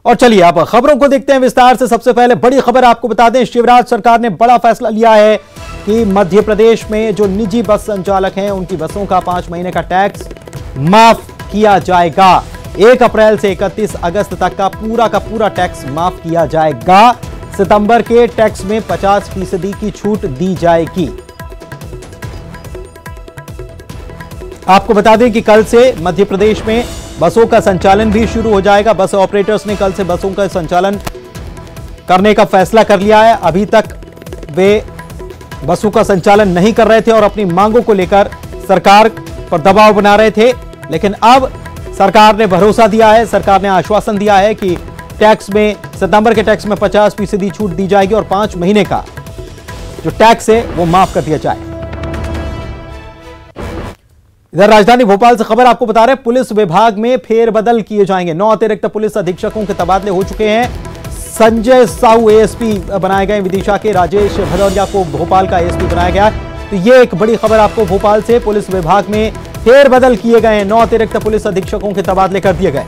और चलिए अब खबरों को देखते हैं विस्तार से। सबसे पहले बड़ी खबर आपको बता दें, शिवराज सरकार ने बड़ा फैसला लिया है कि मध्य प्रदेश में जो निजी बस संचालक हैं उनकी बसों का 5 महीने का टैक्स माफ किया जाएगा। 1 अप्रैल से 31 अगस्त तक का पूरा टैक्स माफ किया जाएगा। सितंबर के टैक्स में 50% की छूट दी जाएगी। आपको बता दें कि कल से मध्य प्रदेश में बसों का संचालन भी शुरू हो जाएगा। बस ऑपरेटर्स ने कल से बसों का संचालन करने का फैसला कर लिया है। अभी तक वे बसों का संचालन नहीं कर रहे थे और अपनी मांगों को लेकर सरकार पर दबाव बना रहे थे, लेकिन अब सरकार ने भरोसा दिया है, सरकार ने आश्वासन दिया है कि टैक्स में, सितंबर के टैक्स में 50% छूट दी जाएगी और 5 महीने का जो टैक्स है वो माफ कर दिया जाए। इधर राजधानी भोपाल से खबर आपको बता रहे हैं, पुलिस विभाग में फेरबदल किए जाएंगे। 9 अतिरिक्त पुलिस अधीक्षकों के तबादले हो चुके हैं। संजय साहू एएसपी बनाए गए, विदिशा के राजेश भदौरिया को भोपाल का एएसपी बनाया गया। तो ये एक बड़ी खबर आपको भोपाल से, पुलिस विभाग में फेरबदल किए गए हैं। 9 अतिरिक्त पुलिस अधीक्षकों के तबादले कर दिए गए।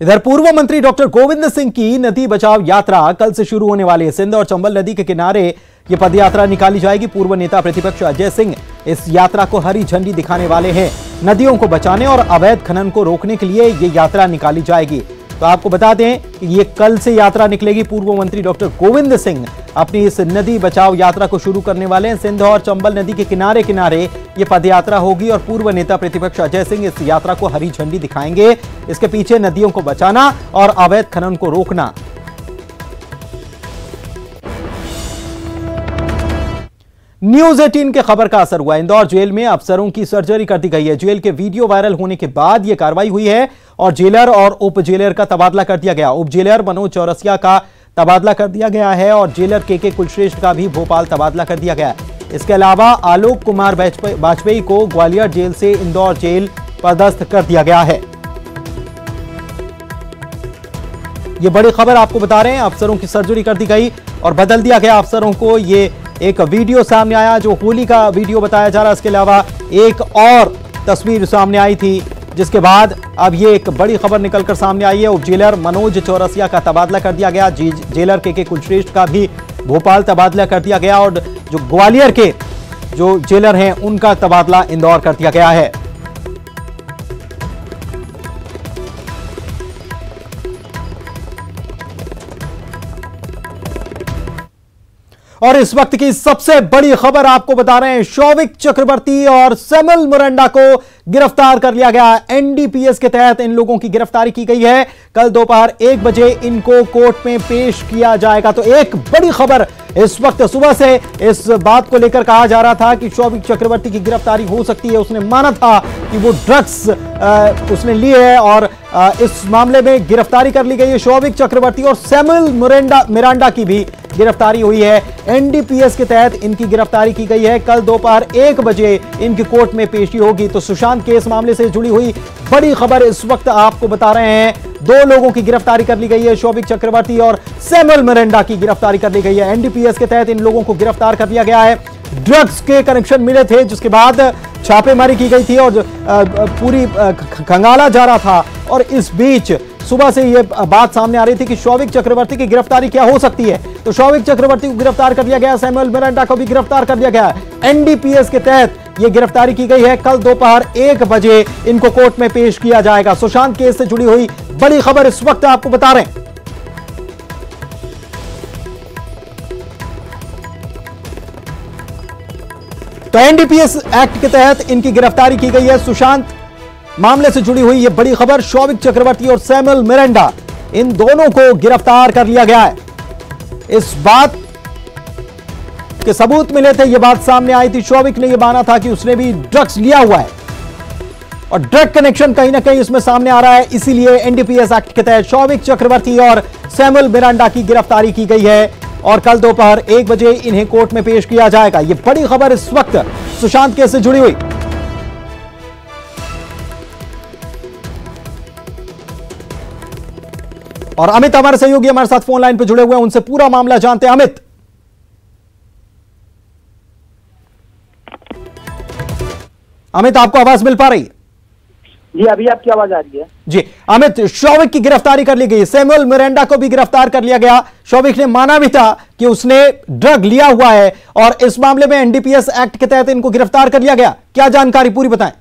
इधर पूर्व मंत्री डॉक्टर गोविंद सिंह की नदी बचाओ यात्रा कल से शुरू होने वाली है। सिंध और चंबल नदी के किनारे ये पदयात्रा निकाली जाएगी। पूर्व नेता प्रतिपक्ष अजय सिंह इस यात्रा को हरी झंडी दिखाने वाले हैं। नदियों को बचाने और अवैध खनन को रोकने के लिए ये यात्रा निकाली जाएगी। तो आपको बता दें कि ये कल से यात्रा निकलेगी। पूर्व मंत्री डॉक्टर गोविंद सिंह अपनी इस नदी बचाओ यात्रा को शुरू करने वाले हैं। सिंध और चंबल नदी के किनारे किनारे ये पदयात्रा होगी और पूर्व नेता प्रतिपक्ष अजय सिंह इस यात्रा को हरी झंडी दिखाएंगे। इसके पीछे नदियों को बचाना और अवैध खनन को रोकना। न्यूज 18 के खबर का असर हुआ। इंदौर जेल में अफसरों की सर्जरी कर दी गई है। जेल के वीडियो वायरल होने के बाद यह कार्रवाई हुई है और जेलर और उप जेलर का तबादला कर दिया गया। उप जेलर मनोज चौरसिया का तबादला कर दिया गया है और जेलर के कुलश्रेष्ठ का भी भोपाल तबादला कर दिया गया है। इसके अलावा आलोक कुमार वाजपेयी को ग्वालियर जेल से इंदौर जेल पदस्थ कर दिया गया है। यह बड़ी खबर आपको बता रहे हैं, अफसरों की सर्जरी कर दी गई और बदल दिया गया अफसरों को। ये एक वीडियो सामने आया जो होली का वीडियो बताया जा रहा है। इसके अलावा एक और तस्वीर सामने आई थी, जिसके बाद अब ये एक बड़ी खबर निकलकर सामने आई है। उप जेलर मनोज चौरसिया का तबादला कर दिया गया। जेलर के कुलश्रेष्ठ का भी भोपाल तबादला कर दिया गया और जो ग्वालियर के जो जेलर हैं उनका तबादला इंदौर कर दिया गया है। और इस वक्त की सबसे बड़ी खबर आपको बता रहे हैं, शौविक चक्रवर्ती और सैमुअल मिरांडा को गिरफ्तार कर लिया गया। एनडीपीएस के तहत इन लोगों की गिरफ्तारी की गई है। कल दोपहर 1 बजे इनको कोर्ट में पेश किया जाएगा। तो एक बड़ी खबर इस वक्त सुबह से इस बात को लेकर कहा जा रहा था कि शौविक चक्रवर्ती की गिरफ्तारी हो सकती है। उसने माना था कि वो ड्रग्स उसने लिए है और इस मामले में गिरफ्तारी कर ली गई है। शौविक चक्रवर्ती और सैमुअल मिरांडा की भी गिरफ्तारी हुई है। एनडीपीएस के तहत इनकी गिरफ्तारी की गई है। कल दोपहर 1 बजे इनकी कोर्ट में पेशी होगी। तो सुशांत केस मामले से जुड़ी हुई बड़ी खबर इस वक्त आपको बता रहे हैं। 2 लोगों की गिरफ्तारी कर ली गई है। शौविक चक्रवर्ती और सैमुअल मिरांडा की गिरफ्तारी कर ली गई है। एनडीपीएस के तहत इन लोगों को गिरफ्तार कर लिया गया है। ड्रग्स के कनेक्शन मिले थे, जिसके बाद छापेमारी की गई थी और पूरी खंगाला जा रहा था। और इस बीच सुबह से यह बात सामने आ रही थी कि शौविक चक्रवर्ती की गिरफ्तारी क्या हो सकती है। तो शौविक चक्रवर्ती को गिरफ्तार कर लिया गया, सैमुअल मिरांडा को भी गिरफ्तार कर लिया गया। एनडीपीएस के तहत यह गिरफ्तारी की गई है। कल दोपहर 1 बजे इनको कोर्ट में पेश किया जाएगा। सुशांत केस से जुड़ी हुई बड़ी खबर इस वक्त आपको बता रहे हैं। तो एनडीपीएस एक्ट के तहत इनकी गिरफ्तारी की गई है। सुशांत मामले से जुड़ी हुई यह बड़ी खबर, शौविक चक्रवर्ती और सैमुअल मिरांडा, इन दोनों को गिरफ्तार कर लिया गया है। इस बात के सबूत मिले थे, यह बात सामने आई थी। शौविक ने यह माना था कि उसने भी ड्रग्स लिया हुआ है और ड्रग कनेक्शन कहीं ना कहीं इसमें सामने आ रहा है। इसीलिए एनडीपीएस एक्ट के तहत शौविक चक्रवर्ती और सैमुअल मिरांडा की गिरफ्तारी की गई है और कल दोपहर 1 बजे इन्हें कोर्ट में पेश किया जाएगा। यह बड़ी खबर इस वक्त सुशांत केस से जुड़ी हुई। और अमित हमारे सहयोगी हमारे साथ फोन लाइन पर जुड़े हुए हैं, उनसे पूरा मामला जानते हैं। अमित, अमित, आपको आवाज मिल पा रही है? जी, अभी आपकी आवाज आ रही है। जी अमित, शौविक की गिरफ्तारी कर ली गई, सैमुअल मिरांडा को भी गिरफ्तार कर लिया गया। शौविक ने माना भी था कि उसने ड्रग लिया हुआ है और इस मामले में एनडीपीएस एक्ट के तहत इनको गिरफ्तार कर लिया गया। क्या जानकारी पूरी बताएं।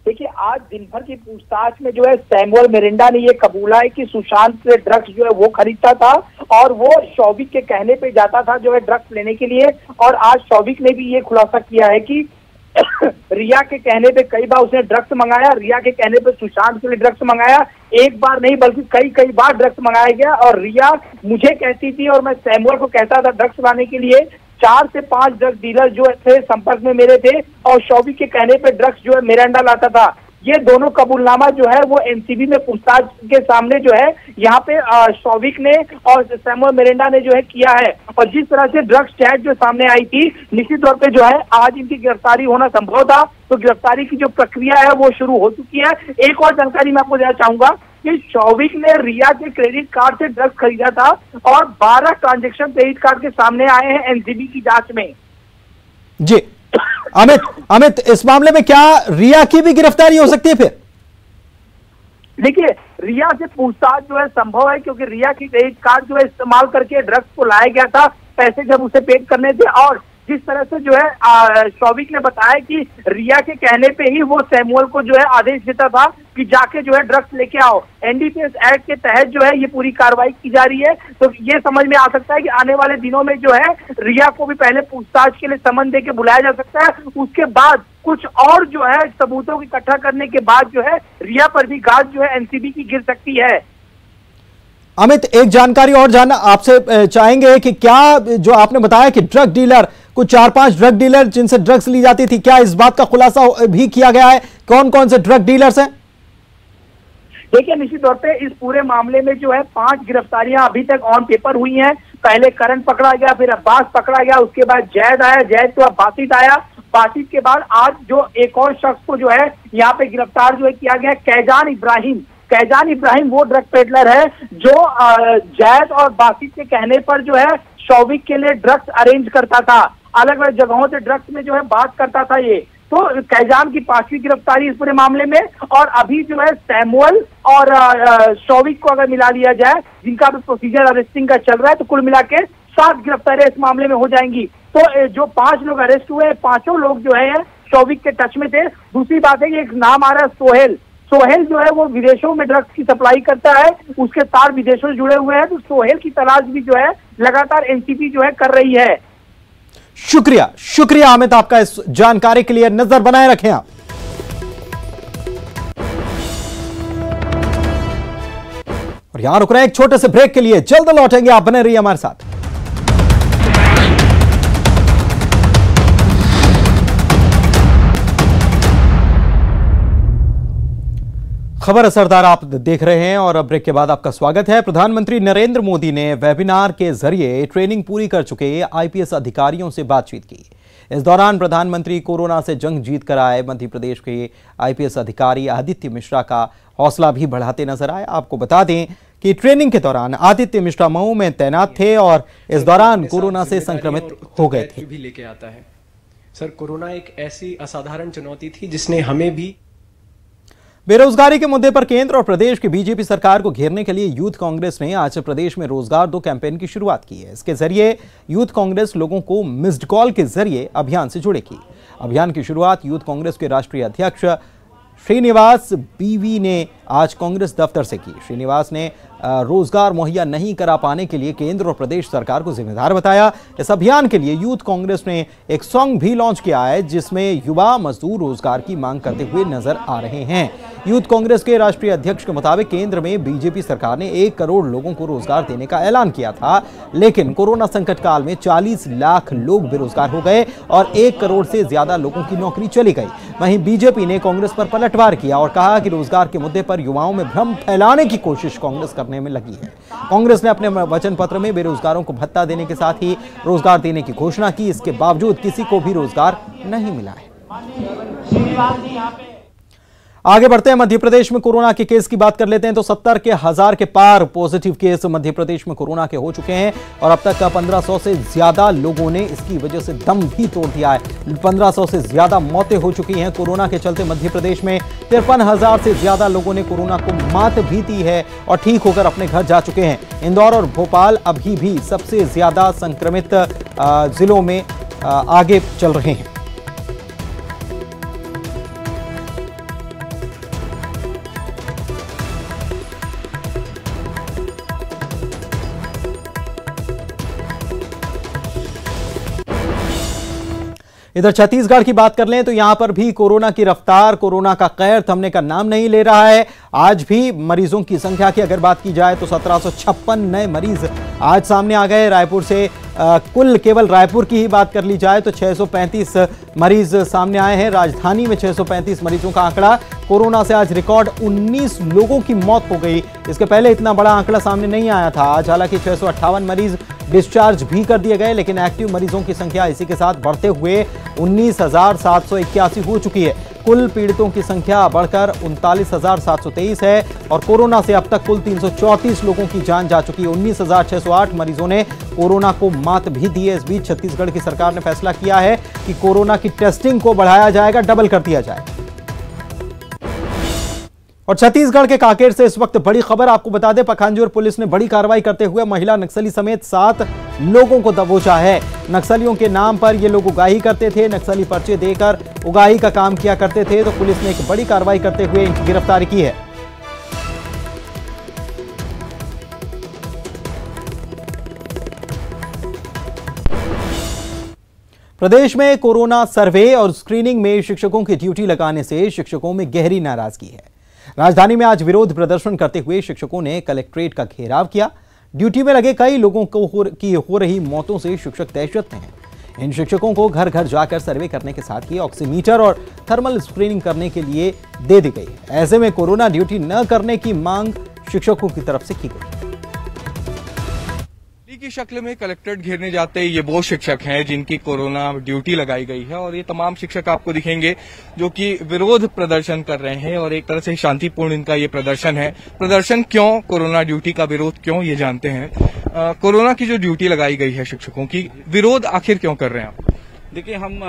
देखिए, आज दिन भर की पूछताछ में जो है सैमुअल मिरांडा ने ये कबूला है कि सुशांत से ड्रग्स जो है वो खरीदता था और वो शौविक के कहने पे जाता था जो है ड्रग्स लेने के लिए। और आज शौविक ने भी ये खुलासा किया है कि रिया के कहने पे कई बार उसने ड्रग्स मंगाया, रिया के कहने पे सुशांत के लिए ड्रग्स मंगाया। एक बार नहीं बल्कि कई बार ड्रग्स मंगाया गया और रिया मुझे कहती थी और मैं सैमुअल को कहता था ड्रग्स लाने के लिए। 4 से 5 ड्रग डीलर जो थे संपर्क में मेरे थे और शौविक के कहने पे ड्रग्स जो है मिरांडा लाता था। ये दोनों कबूलनामा जो है वो एनसीबी में पूछताछ के सामने जो है यहाँ पे शौविक ने और सैमुअल मिरांडा ने जो है किया है। और जिस तरह से ड्रग्स चैट जो सामने आई थी, निश्चित तौर पे जो है आज इनकी गिरफ्तारी होना संभव था। तो गिरफ्तारी की जो प्रक्रिया है वो शुरू हो चुकी है। एक और जानकारी मैं आपको देना चाहूंगा कि शौविक ने रिया के क्रेडिट कार्ड से ड्रग्स खरीदा था और 12 ट्रांजैक्शन क्रेडिट कार्ड के सामने आए हैं एनसीबी की जांच में। जी अमित, इस मामले में क्या रिया की भी गिरफ्तारी हो सकती है फिर? देखिए, रिया से पूछताछ जो है संभव है क्योंकि रिया की क्रेडिट कार्ड जो है इस्तेमाल करके ड्रग्स को लाया गया था, पैसे जब उसे पेड करने थे। और जिस तरह से जो है शौविक ने बताया कि रिया के कहने पे ही वो सैमुअल को जो है आदेश देता था कि जाके जो है ड्रग्स लेके आओ। एनडीपीएस एक्ट के तहत जो है ये पूरी कार्रवाई की जा रही है। तो ये समझ में आ सकता है कि आने वाले दिनों में जो है रिया को भी पहले पूछताछ के लिए समन दे के बुलाया जा सकता है। उसके बाद कुछ और जो है सबूतों को इकट्ठा करने के बाद जो है रिया पर भी गाज जो है एनसीबी की गिर सकती है। अमित, एक जानकारी और जानना आपसे चाहेंगे कि क्या जो आपने बताया कि ड्रग डीलर, कुछ 4-5 ड्रग डीलर जिनसे ड्रग्स ली जाती थी, क्या इस बात का खुलासा भी किया गया है कौन कौन से ड्रग डीलर्स हैं? देखिए, निश्चित तौर पे इस पूरे मामले में जो है 5 गिरफ्तारियां अभी तक ऑन पेपर हुई हैं। पहले करण पकड़ा गया, फिर अब्बास पकड़ा गया, उसके बाद जैद आया, जैद के बाद बासित आया, बासित के बाद आज जो एक और शख्स को जो है यहाँ पे गिरफ्तार जो है किया गया, कैजान इब्राहिम वो ड्रग पेडलर है जो जैद और बासित के कहने पर जो है शौविक के लिए ड्रग्स अरेंज करता था, अलग अलग जगहों से ड्रग्स में जो है बात करता था। ये तो कैजान की 5वीं गिरफ्तारी इस पूरे मामले में। और अभी जो है सैमुअल और शौविक को अगर मिला लिया जाए, जिनका भी प्रोसीजर अरेस्टिंग का चल रहा है, तो कुल मिला के 7 गिरफ्तारियां इस मामले में हो जाएंगी। तो जो 5 लोग अरेस्ट हुए, 5 लोग जो है शौविक के टच में थे। दूसरी बात है कि एक नाम आ रहा है सोहेल जो है वो विदेशों में ड्रग्स की सप्लाई करता है, उसके तार विदेशों से जुड़े हुए हैं। तो सोहेल की तलाश भी जो है लगातार एनसीबी जो है कर रही है। शुक्रिया अमित, आपका इस जानकारी के लिए। नजर बनाए रखें आप। और यहां रुक रहे हैं एक छोटे से ब्रेक के लिए, जल्द लौटेंगे, आप बने रहिए हमारे साथ। खबर असरदार आप देख रहे हैं और अब ब्रेक के बाद आपका स्वागत है। प्रधानमंत्री नरेंद्र मोदी ने वेबिनार के जरिए ट्रेनिंग पूरी कर चुके आईपीएस अधिकारियों से बातचीत की। इस दौरान प्रधानमंत्री कोरोना से जंग जीत कर आए मध्य प्रदेश के आईपीएस अधिकारी आदित्य मिश्रा का हौसला भी बढ़ाते नजर आए। आपको बता दें कि ट्रेनिंग के दौरान आदित्य मिश्रा मऊ में तैनात थे और इस दौरान कोरोना से संक्रमित हो गए थे। भी लेके आता है सर, कोरोना एक ऐसी असाधारण चुनौती थी जिसने हमें भी। बेरोजगारी के मुद्दे पर केंद्र और प्रदेश की बीजेपी सरकार को घेरने के लिए यूथ कांग्रेस ने आज प्रदेश में रोजगार दो कैंपेन की शुरुआत की है। इसके जरिए यूथ कांग्रेस लोगों को मिस्ड कॉल के जरिए अभियान से जुड़ेगी। अभियान की शुरुआत यूथ कांग्रेस के राष्ट्रीय अध्यक्ष श्रीनिवास बीवी ने आज कांग्रेस दफ्तर से की। श्रीनिवास ने रोजगार मुहैया नहीं करा पाने के लिए केंद्र और प्रदेश सरकार को जिम्मेदार बताया। इस अभियान के लिए यूथ कांग्रेस ने एक सॉन्ग भी लॉन्च किया है जिसमें युवा मजदूर रोजगार की मांग करते हुए नजर आ रहे हैं। यूथ कांग्रेस के राष्ट्रीय अध्यक्ष के मुताबिक केंद्र में बीजेपी सरकार ने 1 करोड़ लोगों को रोजगार देने का ऐलान किया था, लेकिन कोरोना संकट काल में 40 लाख लोग बेरोजगार हो गए और 1 करोड़ से ज्यादा लोगों की नौकरी चली गई। वहीं बीजेपी ने कांग्रेस पर पलटवार किया और कहा कि रोजगार के मुद्दे पर युवाओं में भ्रम फैलाने की कोशिश कांग्रेस करने में लगी है। कांग्रेस ने अपने वचन पत्र में बेरोजगारों को भत्ता देने के साथ ही रोजगार देने की घोषणा की। इसके बावजूद किसी को भी रोजगार नहीं मिला है। आगे बढ़ते हैं, मध्य प्रदेश में कोरोना के केस की बात कर लेते हैं। तो 70 के 1000 के पार पॉजिटिव केस मध्य प्रदेश में कोरोना के हो चुके हैं और अब तक 1500 से ज्यादा लोगों ने इसकी वजह से दम भी तोड़ दिया है। 1500 से ज्यादा मौतें हो चुकी हैं कोरोना के चलते। मध्य प्रदेश में 53,000 से ज्यादा लोगों ने कोरोना को मात भी दी है और ठीक होकर अपने घर जा चुके हैं। इंदौर और भोपाल अभी भी सबसे ज्यादा संक्रमित जिलों में आगे चल रहे हैं। इधर छत्तीसगढ़ की बात कर लें तो यहां पर भी कोरोना की रफ्तार, कोरोना का कहर थमने का नाम नहीं ले रहा है। आज भी मरीजों की संख्या की अगर बात की जाए तो 1756 नए मरीज आज सामने आ गए। रायपुर से कुल केवल रायपुर की ही बात कर ली जाए तो 635 मरीज सामने आए हैं। राजधानी में 635 मरीजों का आंकड़ा। कोरोना से आज रिकॉर्ड 19 लोगों की मौत हो गई। इसके पहले इतना बड़ा आंकड़ा सामने नहीं आया था। आज हालांकि 658 मरीज डिस्चार्ज भी कर दिए गए, लेकिन एक्टिव मरीजों की संख्या इसी के साथ बढ़ते हुए 19,781 हो चुकी है। कुल पीड़ितों की संख्या बढ़कर 39,723 है और कोरोना से अब तक कुल 334 लोगों की जान जा चुकी है। 19,608 मरीजों ने कोरोना को मात भी दी है। इस बीच छत्तीसगढ़ की सरकार ने फैसला किया है कि कोरोना की टेस्टिंग को बढ़ाया जाएगा, डबल कर दिया जाएगा। और छत्तीसगढ़ के कांकेर से इस वक्त बड़ी खबर आपको बता दें, पखांजूर पुलिस ने बड़ी कार्रवाई करते हुए महिला नक्सली समेत 7 लोगों को दबोचा है। नक्सलियों के नाम पर ये लोग उगाही करते थे, नक्सली पर्चे देकर उगाही का काम किया करते थे। तो पुलिस ने एक बड़ी कार्रवाई करते हुए इनकी गिरफ्तारी की है। प्रदेश में कोरोना सर्वे और स्क्रीनिंग में शिक्षकों की ड्यूटी लगाने से शिक्षकों में गहरी नाराजगी है। राजधानी में आज विरोध प्रदर्शन करते हुए शिक्षकों ने कलेक्ट्रेट का घेराव किया। ड्यूटी में लगे कई लोगों को हो रही मौतों से शिक्षक दहशत में हैं। इन शिक्षकों को घर घर जाकर सर्वे करने के साथ ही ऑक्सीमीटर और थर्मल स्क्रीनिंग करने के लिए दे दी गई है। ऐसे में कोरोना ड्यूटी न करने की मांग शिक्षकों की तरफ से की गई। की शक्ल में कलेक्ट्रेट घेरने जाते ये वो शिक्षक हैं जिनकी कोरोना ड्यूटी लगाई गई है और ये तमाम शिक्षक आपको दिखेंगे जो कि विरोध प्रदर्शन कर रहे हैं और एक तरह से शांतिपूर्ण इनका ये प्रदर्शन है। प्रदर्शन क्यों, कोरोना ड्यूटी का विरोध क्यों, ये जानते हैं। कोरोना की जो ड्यूटी लगाई गई है शिक्षकों की, विरोध आखिर क्यों कर रहे हैं आप? देखिए, हम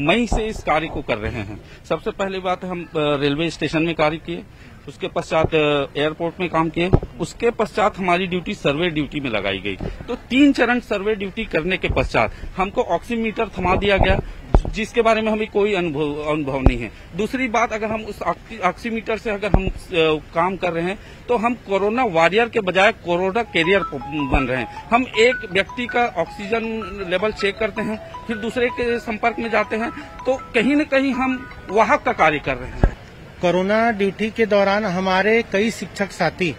मई से इस कार्य को कर रहे हैं। सबसे पहली बात, हम रेलवे स्टेशन में कार्य किए, उसके पश्चात एयरपोर्ट में काम किए, उसके पश्चात हमारी ड्यूटी सर्वे ड्यूटी में लगाई गई। तो 3 चरण सर्वे ड्यूटी करने के पश्चात हमको ऑक्सीमीटर थमा दिया गया, जिसके बारे में हमें कोई अनुभव नहीं है। दूसरी बात, अगर हम उस ऑक्सीमीटर से अगर हम काम कर रहे हैं तो हम कोरोना वॉरियर के बजाय कोरोना कैरियर बन रहे हैं। हम एक व्यक्ति का ऑक्सीजन लेवल चेक करते हैं, फिर दूसरे के संपर्क में जाते हैं, तो कहीं न कहीं हम वाहक का कार्य कर रहे हैं। कोरोना ड्यूटी के दौरान हमारे कई शिक्षक साथी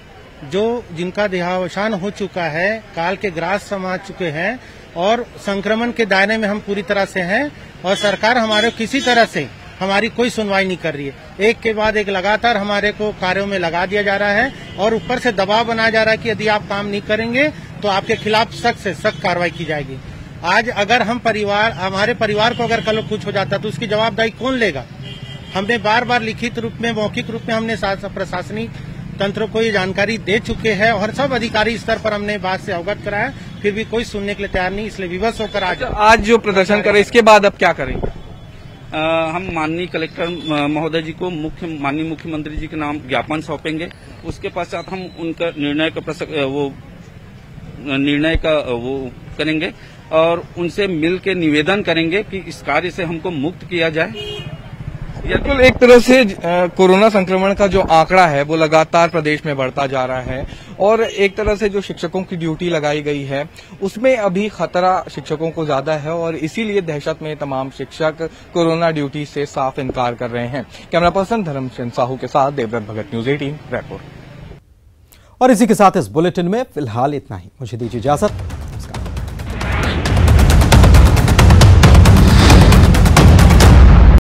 जिनका देहावसान हो चुका है, काल के ग्रास समा चुके हैं और संक्रमण के दायरे में हम पूरी तरह से हैं और सरकार हमारे किसी तरह से हमारी कोई सुनवाई नहीं कर रही है। एक के बाद एक लगातार हमारे को कार्यों में लगा दिया जा रहा है और ऊपर से दबाव बनाया जा रहा है कि यदि आप काम नहीं करेंगे तो आपके खिलाफ सख्त से सख्त कार्रवाई की जाएगी। आज अगर हमारे परिवार को अगर कल कुछ हो जाता तो उसकी जवाबदारी कौन लेगा? हमने बार बार लिखित रूप में, मौखिक रूप में हमने प्रशासनिक तंत्र को ये जानकारी दे चुके हैं और सब अधिकारी स्तर पर हमने बात से अवगत कराया, फिर भी कोई सुनने के लिए तैयार नहीं। इसलिए विवश होकर आज जो प्रदर्शन करें, इसके बाद अब क्या करेंगे? हम माननीय कलेक्टर महोदय जी को माननीय मुख्यमंत्री जी के नाम ज्ञापन सौंपेंगे। उसके पश्चात हम उनका निर्णय का वो करेंगे और उनसे मिल के निवेदन करेंगे कि इस कार्य से हमको मुक्त किया जाए। बिल्कुल, एक तरह से कोरोना संक्रमण का जो आंकड़ा है वो लगातार प्रदेश में बढ़ता जा रहा है और एक तरह से जो शिक्षकों की ड्यूटी लगाई गई है उसमें अभी खतरा शिक्षकों को ज्यादा है और इसीलिए दहशत में तमाम शिक्षक कोरोना ड्यूटी से साफ इनकार कर रहे हैं। कैमरा पर्सन धर्मचंद साहू के साथ देवव्रत भगत, न्यूज़ 18 रायपुर। और इसी के साथ इस बुलेटिन में फिलहाल इतना ही। मुझे दीजिए इजाजत।